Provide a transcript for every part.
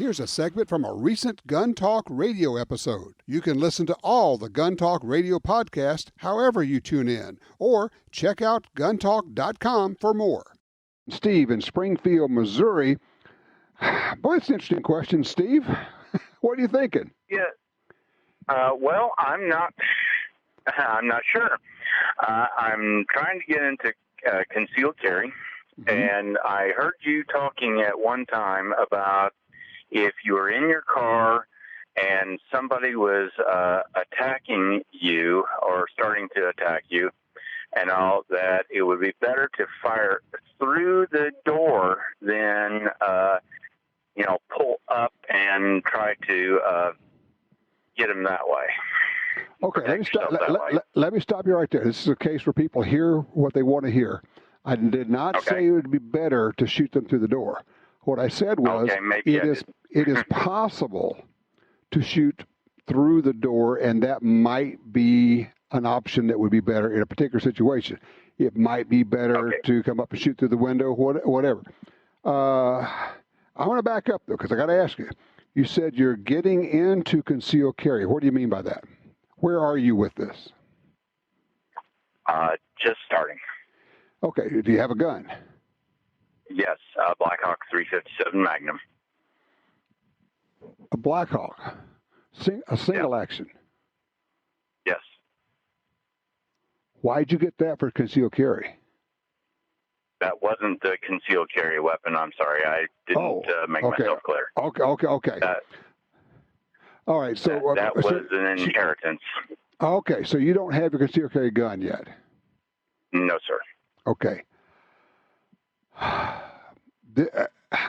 Here's a segment from a recent Gun Talk radio episode. You can listen to all the Gun Talk radio podcasts however you tune in, or check out guntalk.com for more. Steve in Springfield, Missouri. Boy, it's an interesting question, Steve. What are you thinking? Yeah. Well, I'm not sure. I'm trying to get into concealed carry, and I heard you talking at one time about if you were in your car and somebody was attacking you or starting to attack you and all that, it would be better to fire through the door than, pull up and try to get them that way. Okay, let me stop you right there. This is a case where people hear what they want to hear. I did not say it would be better to shoot them through the door. What I said was it is possible to shoot through the door, and that might be an option that would be better in a particular situation. It might be better to come up and shoot through the window, whatever. I want to back up, though, because I got to ask you. You said you're getting into concealed carry. What do you mean by that? Where are you with this? Just starting. Okay. Do you have a gun? Yes, Blackhawk 357 Magnum. A Blackhawk? A single action? Yes. Why'd you get that for concealed carry? That wasn't the concealed carry weapon. I'm sorry. I didn't make myself clear. Okay. All right. So that was an inheritance. Okay. So you don't have your concealed carry gun yet? No, sir. Okay.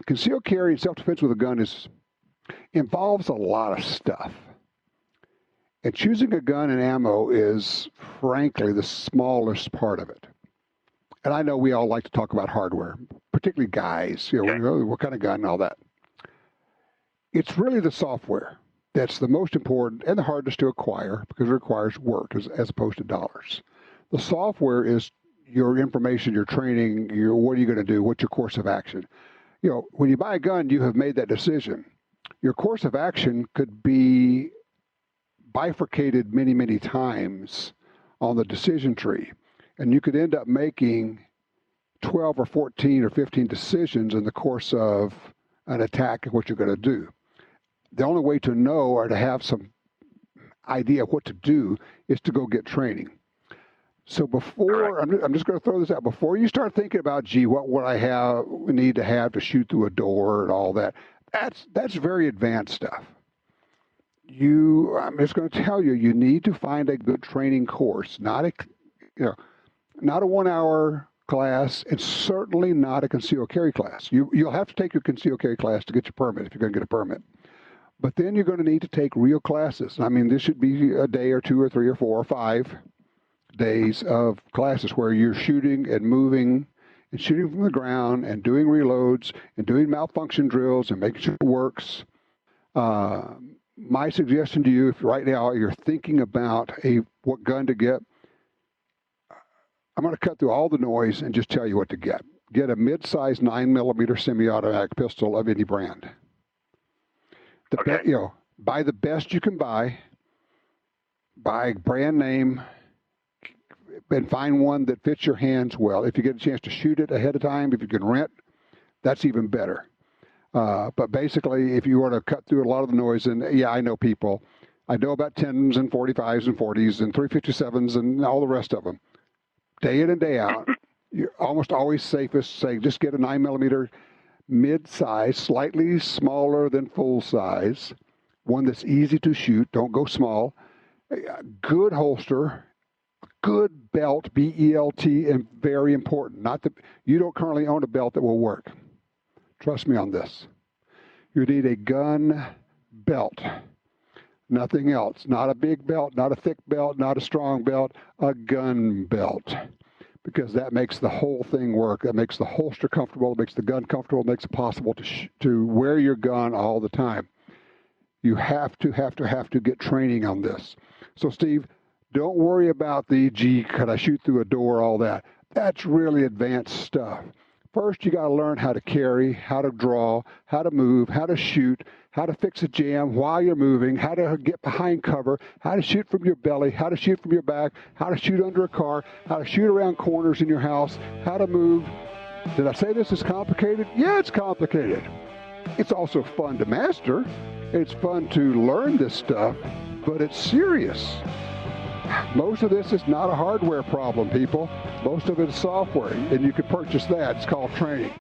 Concealed carry and self-defense with a gun involves a lot of stuff. And choosing a gun and ammo is, frankly, the smallest part of it. And I know we all like to talk about hardware, particularly guys, what kind of gun and all that. It's really the software that's the most important and the hardest to acquire because it requires work as opposed to dollars. The software is your information, your training, what are you going to do, what's your course of action. When you buy a gun, you have made that decision. Your course of action could be bifurcated many, many times on the decision tree. And you could end up making 12 or 14 or 15 decisions in the course of an attack and what you're going to do. The only way to know or to have some idea of what to do is to go get training. So before, I'm just going to throw this out, before you start thinking about, what would I need to have to shoot through a door and all that, that's very advanced stuff. I'm just going to tell you, you need to find a good training course, not a 1-hour class, and certainly not a concealed carry class. You'll have to take your concealed carry class to get your permit if you're going to get a permit. But then you're going to need to take real classes. I mean, this should be a day or 2 or 3 or 4 or 5 days of classes where you're shooting and moving and shooting from the ground and doing reloads and doing malfunction drills and making sure it works. My suggestion to you, if right now you're thinking about what gun to get, I'm going to cut through all the noise and just tell you what to get. Get a mid-size 9mm semi-automatic pistol of any brand. Buy the best you can buy. Buy brand name, and find one that fits your hands well. If you get a chance to shoot it ahead of time, if you can rent, that's even better. But basically, if you want to cut through a lot of the noise, and I know people. I know about 10s and 45s and 40s and 357s and all the rest of them. Day in and day out, you're almost always safest saying just get a 9mm mid-size, slightly smaller than full size, one that's easy to shoot. Don't go small. A good holster, good belt, B-E-L-T, and very important. You don't currently own a belt that will work. Trust me on this. You need a gun belt. Nothing else. Not a big belt, not a thick belt, not a strong belt, a gun belt. Because that makes the whole thing work. That makes the holster comfortable. It makes the gun comfortable. It makes it possible to wear your gun all the time. You have to get training on this. So, Steve, don't worry about could I shoot through a door, all that. That's really advanced stuff. First, you got to learn how to carry, how to draw, how to move, how to shoot, how to fix a jam while you're moving, how to get behind cover, how to shoot from your belly, how to shoot from your back, how to shoot under a car, how to shoot around corners in your house, how to move. Did I say this is complicated? Yeah, it's complicated. It's also fun to master. It's fun to learn this stuff, but it's serious. Most of this is not a hardware problem, people. Most of it is software, and you can purchase that. It's called training.